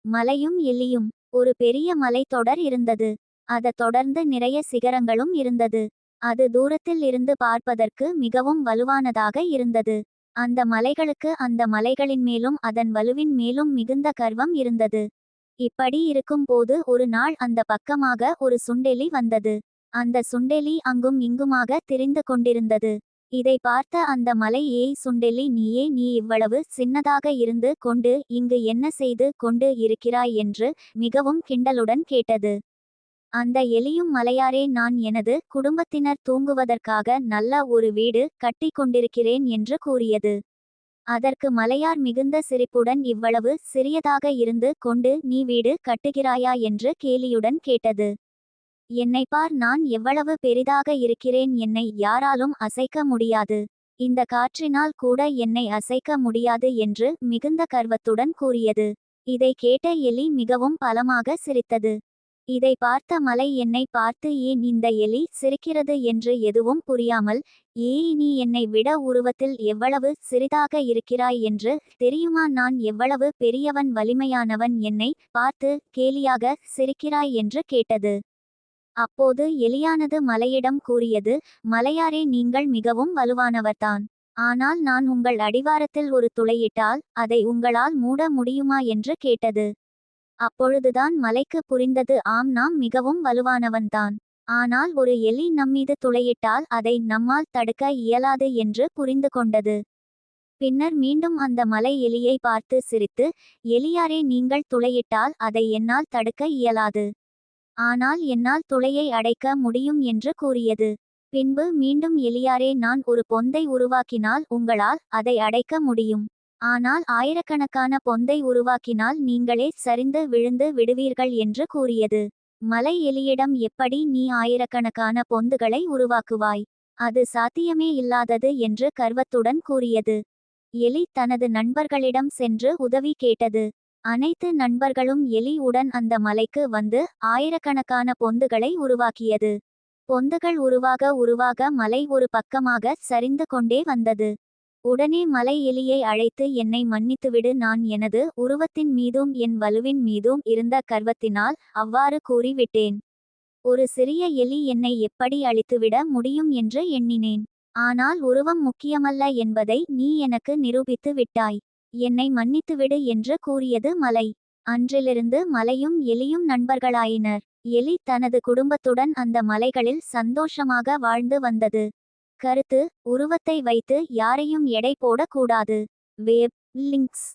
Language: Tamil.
மலையும் எலியும். ஒரு பெரிய மலைத்தொடர் இருந்தது. அதைத் தொடர்ந்து நிறைய சிகரங்களும் இருந்தது. அது தூரத்தில் இருந்து பார்ப்பதற்கு மிகவும் வலுவானதாக இருந்தது. அந்த மலைகளுக்கு அந்த மலைகளின் மேலும் அதன் வலுவின் மேலும் மிகுந்த கர்வம் இருந்தது. இப்படி இருக்கும் போது ஒரு நாள் அந்த பக்கமாக ஒரு சுண்டெலி வந்தது. அந்த சுண்டெலி அங்கும் இங்குமாக திரிந்து கொண்டிருந்தது. இதை பார்த்த அந்த மலை, ஏய் சுண்டெலி, நீ இவ்வளவு சின்னதாக இருந்து கொண்டு இங்கு என்ன செய்து கொண்டு இருக்கிறாய் என்று மிகவும் கிண்டலுடன் கேட்டது. அந்த எலியும், மலையாரே, நான் எனது குடும்பத்தினர் தூங்குவதற்காக நல்ல ஒரு வீடு கட்டி கொண்டிருக்கிறேன் என்று கூறியது. அதற்கு மலையார் மிகுந்த சிரிப்புடன், இவ்வளவு சிறியதாக இருந்து கொண்டு நீ வீடு கட்டுகிறாயா என்று கேலியுடன் கேட்டது. என்னை பார், நான் எவ்வளவு பெரிதாக இருக்கிறேன், என்னை யாராலும் அசைக்க முடியாது. இந்த காற்றினால் கூட என்னை அசைக்க முடியாது என்று மிகுந்த கர்வத்துடன் கூறியது. இதை கேட்ட எலி மிகவும் பலமாக சிரித்தது. இதை பார்த்த மலை என்னை பார்த்து, ஏன் இந்த எலி சிரிக்கிறது என்று எதுவும் புரியாமல், ஏய், நீ என்னை விட உருவத்தில் எவ்வளவு சிறிதாக இருக்கிறாய் என்று தெரியுமா? நான் எவ்வளவு பெரியவன், வலிமையானவன், என்னை பார்த்து கேலியாக சிரிக்கிறாய் என்று கேட்டது. அப்போது எலியானது மலையிடம் கூறியது, மலையாரே, நீங்கள் மிகவும் வலுவானவர்தான். ஆனால் நான் உங்கள் அடிவாரத்தில் ஒரு துளையிட்டால் அதை உங்களால் மூட முடியுமா என்று கேட்டது. அப்பொழுதுதான் மலைக்கு புரிந்தது, ஆம், நாம் மிகவும் வலுவானவன்தான். ஆனால் ஒரு எலி நம்மீது துளையிட்டால் அதை நம்மால் தடுக்க இயலாது என்று புரிந்து கொண்டது. பின்னர் மீண்டும் அந்த மலை எலியை பார்த்து சிரித்து, எலியாரே, நீங்கள் துளையிட்டால் அதை என்னால் தடுக்க இயலாது. ஆனால் என்னால் துளையை அடைக்க முடியும் என்று கூறியது. பின்பு மீண்டும், எலியாரே, நான் ஒரு பொந்தை உருவாக்கினால் உங்களால் அதை அடைக்க முடியும். ஆனால் ஆயிரக்கணக்கான பொந்தை உருவாக்கினால் நீங்களே சரிந்து விழுந்து விடுவீர்கள் என்று கூறியது. மலை எலியிடம், எப்படி நீ ஆயிரக்கணக்கான பொந்துகளை உருவாக்குவாய்? அது சாத்தியமே இல்லாதது என்று கர்வத்துடன் கூறியது. எலி தனது நண்பர்களிடம் சென்று உதவி கேட்டது. அனைத்து நண்பர்களும் எலி உடன் அந்த மலைக்கு வந்து ஆயிரக்கணக்கான பொந்துகளை உருவாக்கியது. பொந்துகள் உருவாக மலை ஒரு பக்கமாக சரிந்து கொண்டே வந்தது. உடனே மலை எலியை அழைத்து, என்னை மன்னித்துவிடு, நான் எனது உருவத்தின் மீதும் என் வலுவின் மீதும் இருந்த கர்வத்தினால் அவ்வாறு கூறிவிட்டேன். ஒரு சிறிய எலி என்னை எப்படி அழித்துவிட முடியும் என்று எண்ணினேன். ஆனால் உருவம் முக்கியமல்ல என்பதை நீ எனக்கு நிரூபித்து விட்டாய். என்னை மன்னித்துவிடு என்று கூறியது மலை. அன்றிலிருந்து மலையும் எலியும் நண்பர்களாயினர். எலி தனது குடும்பத்துடன் அந்த மலைகளில் சந்தோஷமாக வாழ்ந்து வந்தது. கருத்து: உருவத்தை வைத்து யாரையும் எடை போடக்கூடாது. Web links.